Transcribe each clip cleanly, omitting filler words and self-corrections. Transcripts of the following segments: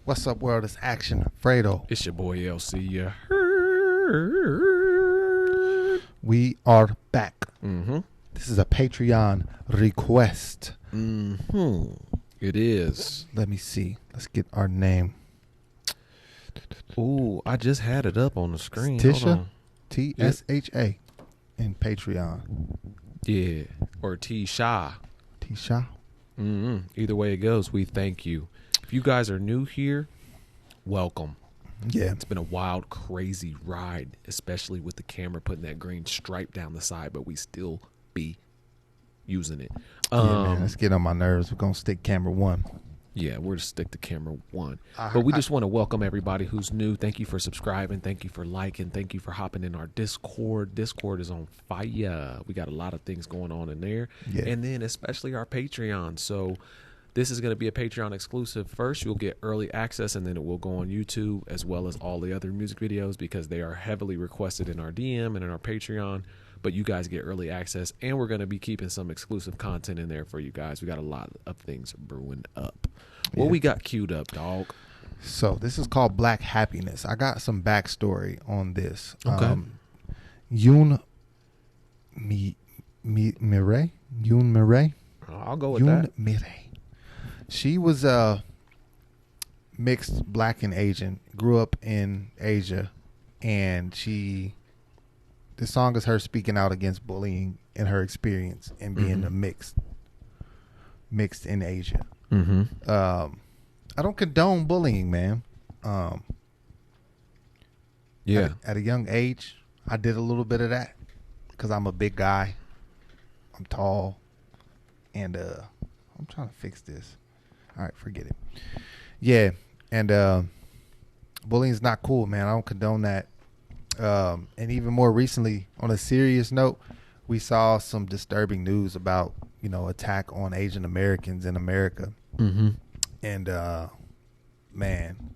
What's up, world? It's Action Fredo. It's your boy LC. Yeah. We are back. Mm-hmm. This is a Patreon request. Mm-hmm. It is. Let me see. Let's get our name. Ooh, I just had it up on the screen. Tisha, T-S-H-A, in Patreon. Yeah, or T-Sha. Tisha. Mm-hmm. Either way it goes, we thank you. If you guys are new here, welcome. Yeah. It's been a wild, crazy ride, especially with the camera putting that green stripe down the side, but we still be using it. Yeah, man, let's get on my nerves. We're going to stick camera one. Yeah, we're to stick to camera one. But we just want to welcome everybody who's new. Thank you for subscribing. Thank you for liking. Thank you for hopping in our Discord. Discord is on fire. We got a lot of things going on in there. Yeah. And then especially our Patreon. So this is going to be a Patreon exclusive. First, you'll get early access, and then it will go on YouTube as well as all the other music videos because they are heavily requested in our DM and in our Patreon. But you guys get early access, and we're going to be keeping some exclusive content in there for you guys. We got a lot of things brewing up. What we got queued up, dog? So this is called Black Happiness. I got some backstory on this. Okay. Yoonmirae. I'll go with that. Yoonmirae. She was mixed black and Asian. Grew up in Asia, and the song is her speaking out against bullying and her experience and being a mixed in Asia. Mm-hmm. I don't condone bullying, man. Yeah. At a young age, I did a little bit of that because I'm a big guy. I'm tall, and I'm trying to fix this. All right, forget it. Yeah, and bullying is not cool, man. I don't condone that. And even more recently, on a serious note, we saw some disturbing news about, attack on Asian Americans in America. Mm-hmm. And, man,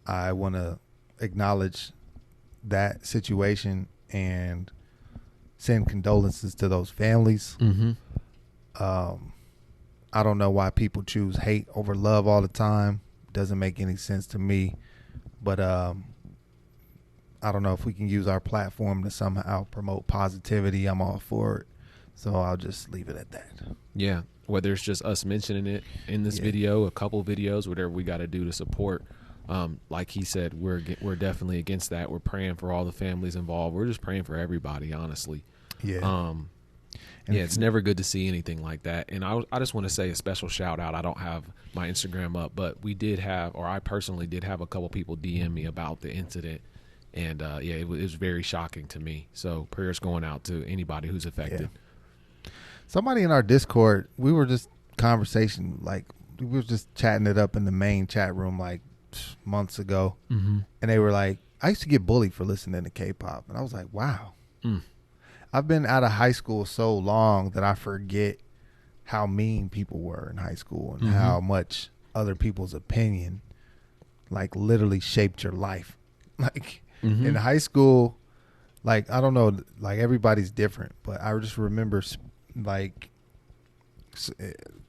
I want to acknowledge that situation and send condolences to those families. Mm-hmm. I don't know why people choose hate over love all the time. Doesn't make any sense to me. But I don't know if we can use our platform to somehow promote positivity. I'm all for it. So I'll just leave it at that. Yeah. Whether it's just us mentioning it in this video, a couple videos, whatever we got to do to support. Like he said, we're definitely against that. We're praying for all the families involved. We're just praying for everybody, honestly. Yeah. It's never good to see anything like that. And I just want to say a special shout out. I don't have my Instagram up, but I personally did have a couple people DM me about the incident. And it was very shocking to me. So prayers going out to anybody who's affected. Yeah. Somebody in our Discord, we were just chatting it up in the main chat room like months ago. Mm-hmm. And they were like, I used to get bullied for listening to K-pop. And I was like, wow. I've been out of high school so long that I forget how mean people were in high school and how much other people's opinion like literally shaped your life. Like in high school, like, I don't know, like everybody's different, but I just remember like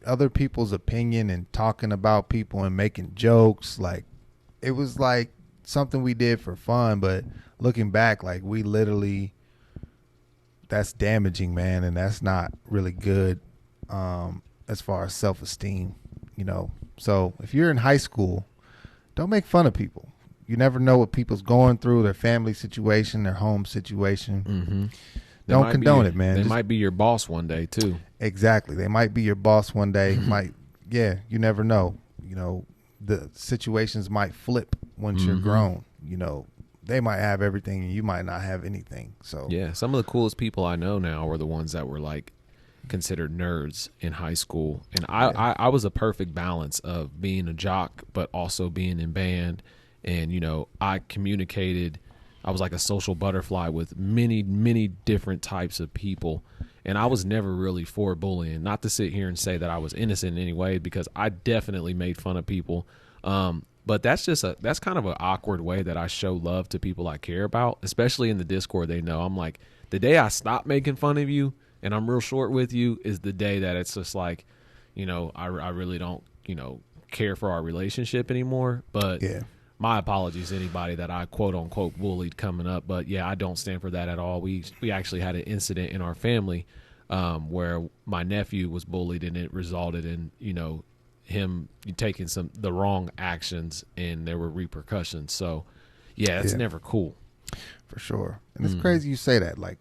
other people's opinion and talking about people and making jokes. Like it was like something we did for fun, but looking back, like we literally, that's damaging, man. And that's not really good as far as self-esteem, So if you're in high school, don't make fun of people. You never know what people's going through, their family situation, their home situation. Mm-hmm. Don't condone it, man. They might be your boss one day too. Exactly. They might be your boss one day. You never know. The situations might flip once you're grown. They might have everything and you might not have anything. So yeah, some of the coolest people I know now are the ones that were like considered nerds in high school. And I was a perfect balance of being a jock, but also being in band. And, I communicated. I was like a social butterfly with many, many different types of people. And I was never really for bullying. Not to sit here and say that I was innocent in any way, because I definitely made fun of people. But But that's kind of an awkward way that I show love to people I care about, especially in the Discord. They know I'm like, the day I stop making fun of you and I'm real short with you is the day that it's just like, I really don't, care for our relationship anymore. But my apologies to anybody that I quote unquote bullied coming up. But yeah, I don't stand for that at all. We actually had an incident in our family where my nephew was bullied, and it resulted in, him taking the wrong actions, and there were repercussions. So yeah, it's never cool. For sure. And it's crazy you say that. Like,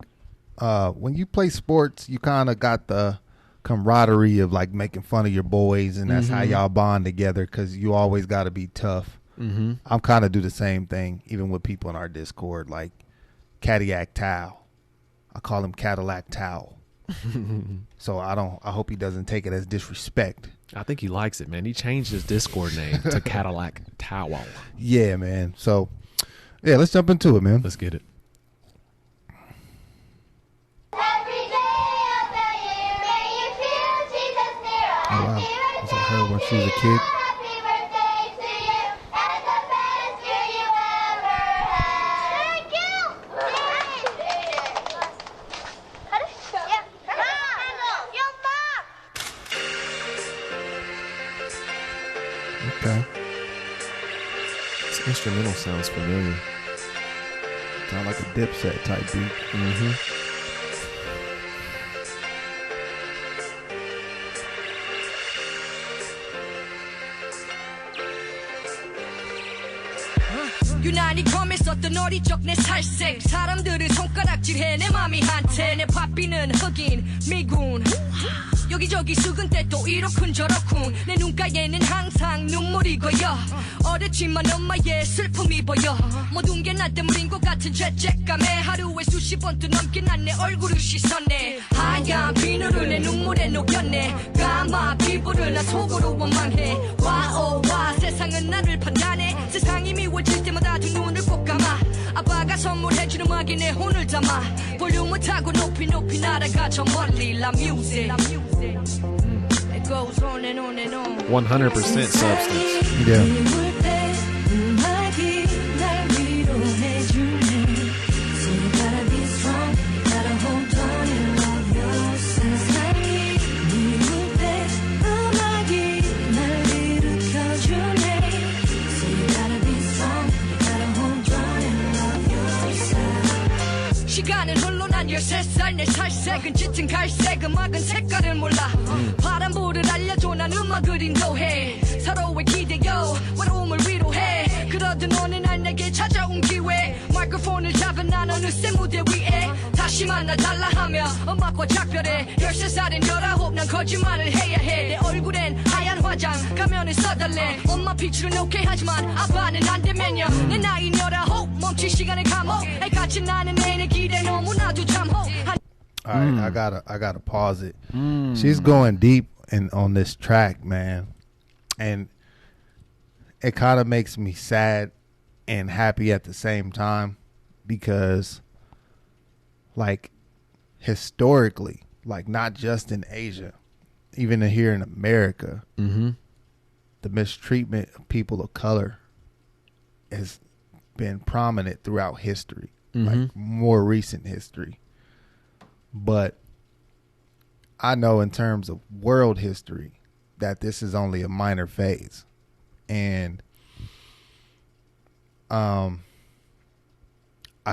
when you play sports, you kind of got the camaraderie of like making fun of your boys, and that's how y'all bond together, because you always got to be tough. I'm kind of do the same thing, even with people in our Discord, like Cadillac Towel. I call him Cadillac Towel. So I hope he doesn't take it as disrespect. I think he likes it, man. He changed his Discord name to Cadillac Towel. Yeah, man. So yeah, let's jump into it, man. Let's get it. Oh, wow. Was that her when she was a kid? Okay. This instrumental sounds familiar. Sound like a Dipset type beat. 유난히 검했었던 어릴 적 내 살색 사람들은 손가락질해 내 맘이 한테 내 바삐는 흑인 미군 여기저기 숙은 때도 이렇군 저렇군 내 눈가에는 항상 눈물이 고여 어렸지만 엄마의 슬픔이 보여 모든 게 나 때문인 것 같은 죄책감에 하루에 수십 번도 넘게 난 내 얼굴을 씻었네 하얀 비누를 내 눈물에 녹였네 까마 피부를 나 속으로 원망해 와오와 세상은 나를 판단해 세상이 미워질 때마다 두 눈을 꼭 감아 아빠가 선물해준 음악에 내 혼을 담아 볼륨을 타고 높이 높이 날아가 저 멀리 La music It goes on and on and on 100% substance. Yeah. 시간은 흘러 난 13살 내 살색은 짙은 갈색 음악은 색깔을 몰라 파란불을 알려줘 난 음악을 인도해 서로의 기대요 외로움을 위로해 그러던 어느 날 내게 찾아온 기회 마이크폰을 잡은 난 어느새 무대 위에 다시 만나 달라 하며 음악과 작별해 13살엔 19 난 거짓말을 해야 해 내 얼굴엔 하얀 화장 가면을 써달래 엄마 피치는 오케이 하지만 아빠는 안 되면요 내 나이 19 멈춘 시간의 감옥 애같이 나는 애내 기대 너무나도 참호 All right, I gotta pause it. She's going deep on this track, man, and it kind of makes me sad and happy at the same time because, like, historically, like not just in Asia, even here in America, the mistreatment of people of color has been prominent throughout history, like more recent history. But I know in terms of world history that this is only a minor phase. And I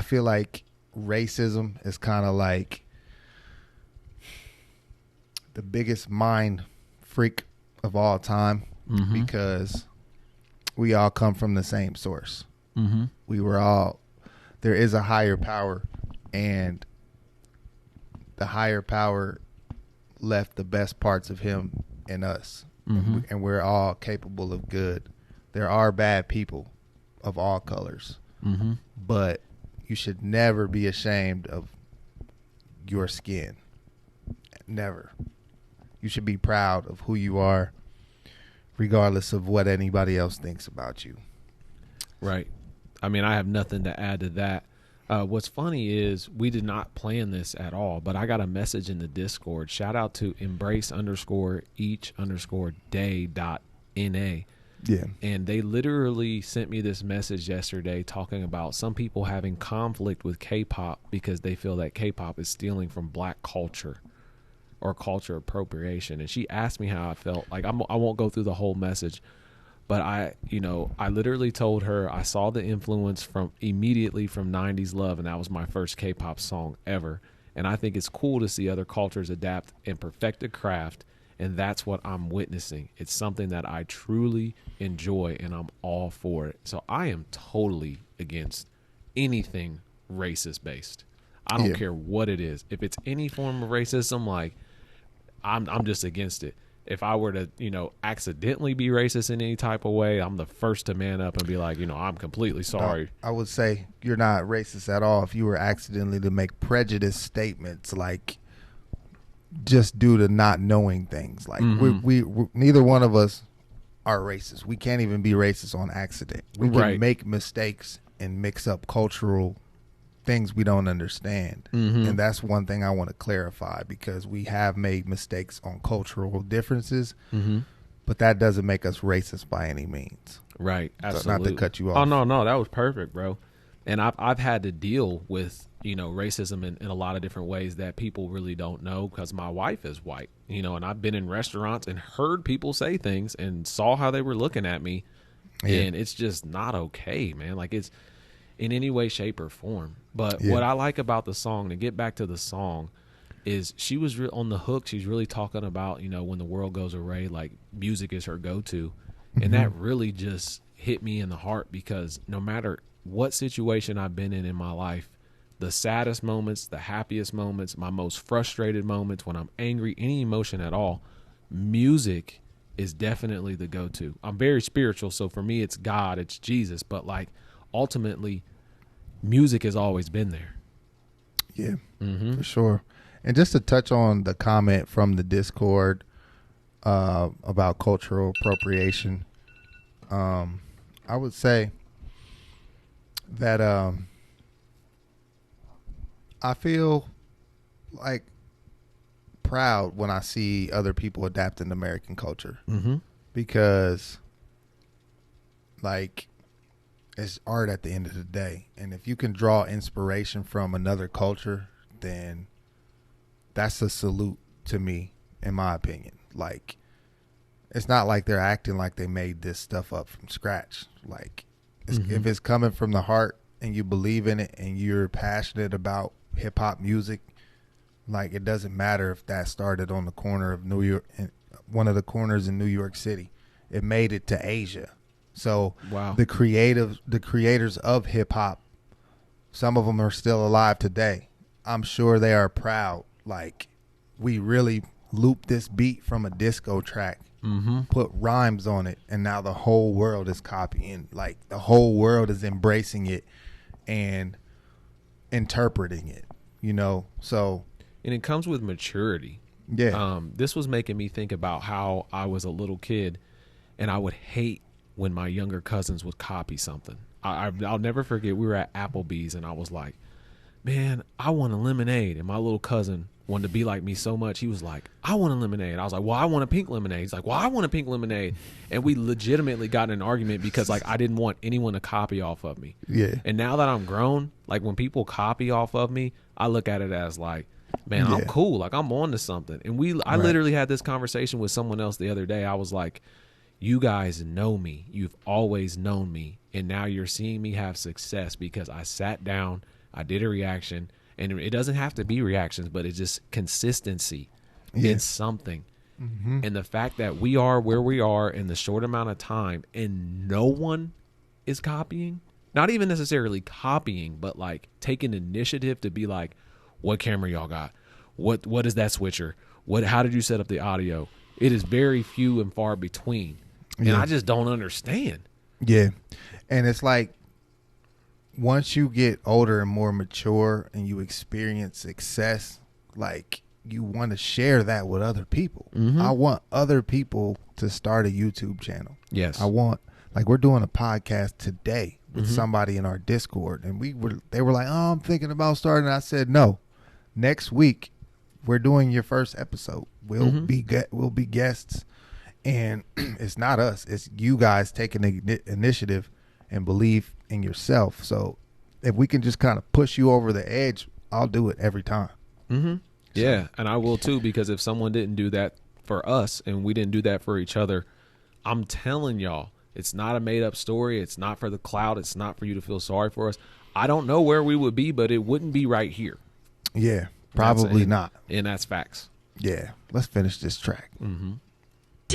feel like racism is kind of like the biggest mind freak of all time because we all come from the same source. There is a higher power, and the higher power left the best parts of him in us, and we're all capable of good. There are bad people of all colors, but you should never be ashamed of your skin. Never. You should be proud of who you are, regardless of what anybody else thinks about you. Right. I mean, I have nothing to add to that. What's funny is we did not plan this at all, but I got a message in the Discord. Shout out to embrace_each_day.na. Yeah. And they literally sent me this message yesterday talking about some people having conflict with K-pop because they feel that K-pop is stealing from black culture or culture appropriation. And she asked me how I felt. Like, I won't go through the whole message, but I literally told her I saw the influence immediately from 90s Love, and that was my first K-pop song ever. And I think it's cool to see other cultures adapt and perfect the craft, and that's what I'm witnessing. It's something that I truly enjoy, and I'm all for it. So I am totally against anything racist based. I don't care what it is. If it's any form of racism, like, I'm just against it. If I were to, accidentally be racist in any type of way, I'm the first to man up and be like, I'm completely sorry. I would say you're not racist at all if you were accidentally to make prejudice statements, like, just due to not knowing things. Like, we neither one of us are racist. We can't even be racist on accident. We can make mistakes and mix up cultural things we don't understand. And that's one thing I want to clarify, because we have made mistakes on cultural differences, but that doesn't make us racist by any means. Right. Absolutely. So not to cut you off. Oh, no, that was perfect, bro. And I've had to deal with, racism in a lot of different ways that people really don't know, because my wife is white, and I've been in restaurants and heard people say things and saw how they were looking at me. And it's just not okay, man. Like, it's in any way, shape, or form. But what I like about the song, to get back to the song, is she was on the hook. She's really talking about, when the world goes away, like, music is her go-to. And that really just hit me in the heart, because no matter what situation I've been in my life, the saddest moments, the happiest moments, my most frustrated moments, when I'm angry, any emotion at all, music is definitely the go-to. I'm very spiritual, so for me, it's God, it's Jesus. But, like, ultimately, music has always been there. Yeah, for sure. And just to touch on the comment from the Discord about cultural appropriation, I would say that I feel like proud when I see other people adapting American culture, because, like, it's art at the end of the day. And if you can draw inspiration from another culture, then that's a salute to me, in my opinion. Like, it's not like they're acting like they made this stuff up from scratch. Like, if it's coming from the heart and you believe in it and you're passionate about hip hop music, like, it doesn't matter if that started on the corner of New York, one of the corners in New York City. It made it to Asia. So the creators of hip hop, some of them are still alive today. I'm sure they are proud. Like, we really looped this beat from a disco track, put rhymes on it, and now the whole world is copying. Like, the whole world is embracing it and interpreting it, so. And it comes with maturity. Yeah. This was making me think about how I was a little kid, and I would hate when my younger cousins would copy something. I'll never forget, we were at Applebee's, and I was like, man, I want a lemonade. And my little cousin wanted to be like me so much. He was like, I want a lemonade. I was like, well, I want a pink lemonade. He's like, well, I want a pink lemonade. And we legitimately got in an argument because, like, I didn't want anyone to copy off of me. Yeah. And now that I'm grown, like, when people copy off of me, I look at it as like, man, I'm cool. Like, I'm on to something. And I literally had this conversation with someone else the other day. I was like, you guys know me. You've always known me. And now you're seeing me have success because I sat down, I did a reaction, and it doesn't have to be reactions, but it's just consistency. It's something. And the fact that we are where we are in the short amount of time and no one is copying, not even necessarily copying, but like taking initiative to be like, what camera y'all got? What is that switcher? How did you set up the audio? It is very few and far between. And I just don't understand. Yeah. And it's like, once you get older and more mature and you experience success, like, you want to share that with other people. I want other people to start a YouTube channel. Yes. We're doing a podcast today with somebody in our Discord, and they were like, oh, I'm thinking about starting. I said, no, next week we're doing your first episode. We'll be guests, And it's not us. It's you guys taking the initiative and believe in yourself. So if we can just kind of push you over the edge, I'll do it every time. Mm-hmm. Yeah, and I will too, because if someone didn't do that for us and we didn't do that for each other, I'm telling y'all, it's not a made up story. It's not for the clout. It's not for you to feel sorry for us. I don't know where we would be, but it wouldn't be right here. Yeah, probably not. And that's facts. Yeah, let's finish this track. Mm-hmm.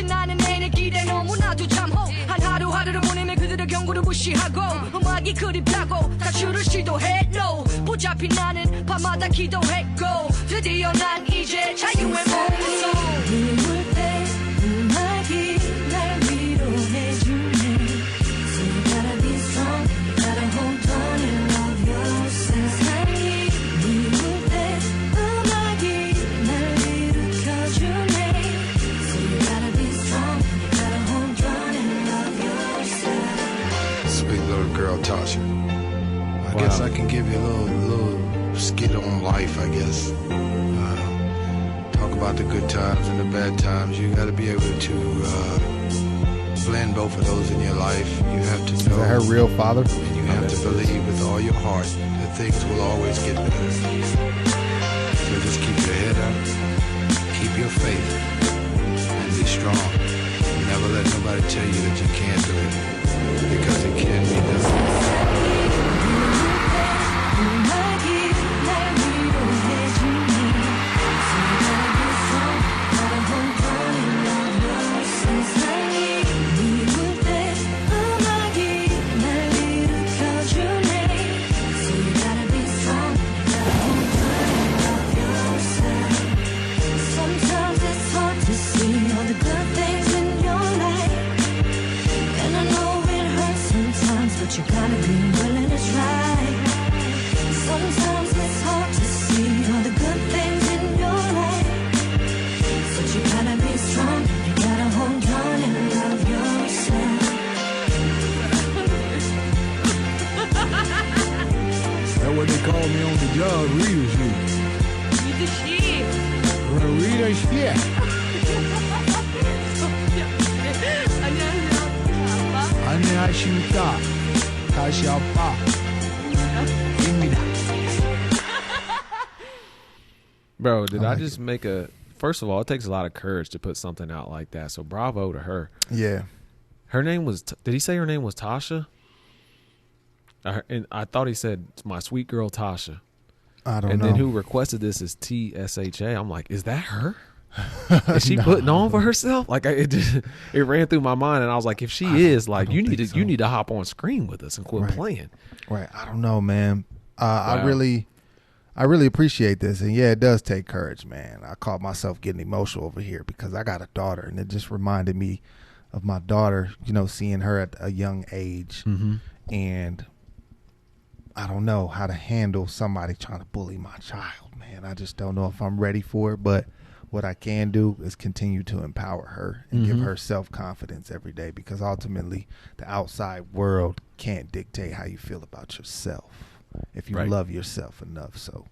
나는 내내 기대 너무나도 잠호 한 하루하루를 보내며 그들의 경고를 무시하고 음악이 그립다고 다슈를 시도해 no 붙잡힌 나는 밤마다 기도했고 드디어 난 이제 자유의 몸소 눈물 때 음악이 날 위로해주네 So you gotta be strong, you gotta hold on and love yourself 세상이 눈물 때 음악이 날 일으켜주네 Sweet little girl Tasha. I guess I can give you a little skit on life, I guess. Talk about the good times and the bad times. You got to be able to blend both of those in your life. You have to know. Is that her real father? And you have to believe with all your heart that things will always get better. So just keep your head up, keep your faith, and be strong. Never let nobody tell you that you can't do it, because it can be done. But you gotta be willing to try. Sometimes it's hard to see all the good things in your life. But you gotta be strong, you gotta hold on and love yourself. That's what they call me on the job, reader's you. Read the shit. Reader's shit. 안녕하십니까. 다시 아빠. 입니다. Bro, did I just make a... First of all, it takes a lot of courage to put something out like that, so bravo to her. Yeah. Her name was... Did he say her name was Tasha? And I thought he said, my sweet girl Tasha. I don't know. And then who requested this is TSHA. I'm like, is that her? Is she putting on for herself? Like it ran through my mind, and I was like, if she is, like, you need to hop on screen with us and quit playing. Right. I don't know, man. Wow. I really appreciate this, and yeah, it does take courage, man. I caught myself getting emotional over here because I got a daughter, and it just reminded me of my daughter. You know, seeing her at a young age, and I don't know how to handle somebody trying to bully my child, man. I just don't know if I'm ready for it, but what I can do is continue to empower her and give her self-confidence every day, because ultimately the outside world can't dictate how you feel about yourself if you love yourself enough. So,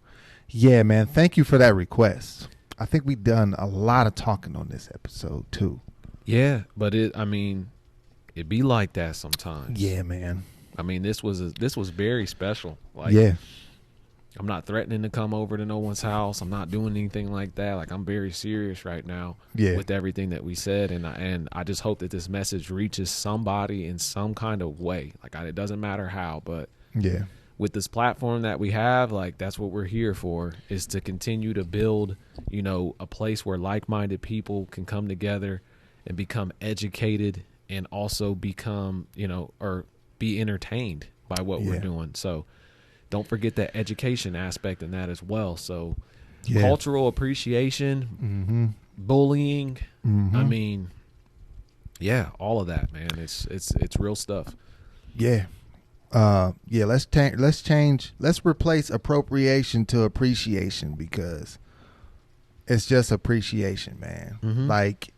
yeah, man, thank you for that request. I think we've done a lot of talking on this episode too. Yeah, but it be like that sometimes. Yeah, man. I mean, this was very special. Like, yeah. I'm not threatening to come over to no one's house. I'm not doing anything like that. Like, I'm very serious right now with everything that we said, and I just hope that this message reaches somebody in some kind of way. Like, it doesn't matter how, but with this platform that we have, like, that's what we're here for, is to continue to build, you know, a place where like-minded people can come together and become educated and also become, you know, or be entertained by what we're doing. So don't forget that education aspect in that as well. So cultural appreciation, bullying, I mean, all of that, man. It's real stuff. Yeah. Let's replace appropriation to appreciation, because it's just appreciation, man. Like,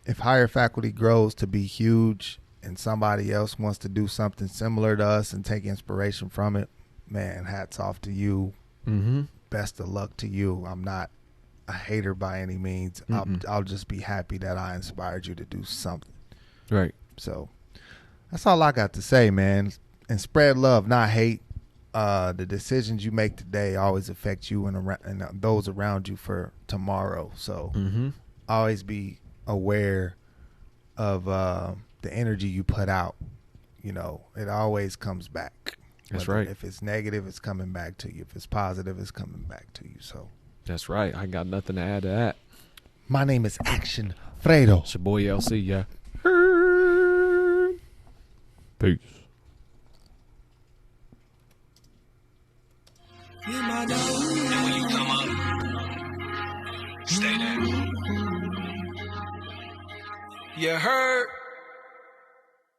if higher faculty grows to be huge and somebody else wants to do something similar to us and take inspiration from it, man, hats off to you. Best of luck to you. I a hater by any means. I'll just be happy that I inspired you to do something. Right. So that's all I got to say, man. And spread love, not hate. The decisions you make today always affect you and those around you for tomorrow. So always be aware of the energy you put out. You know, it always comes back. That's right. If it's negative, it's coming back to you. If it's positive, it's coming back to you. So that's right. I got nothing to add to that. My name is Action Fredo. It's your boy LC, yeah. Peace. And when you come up, stay there. You heard?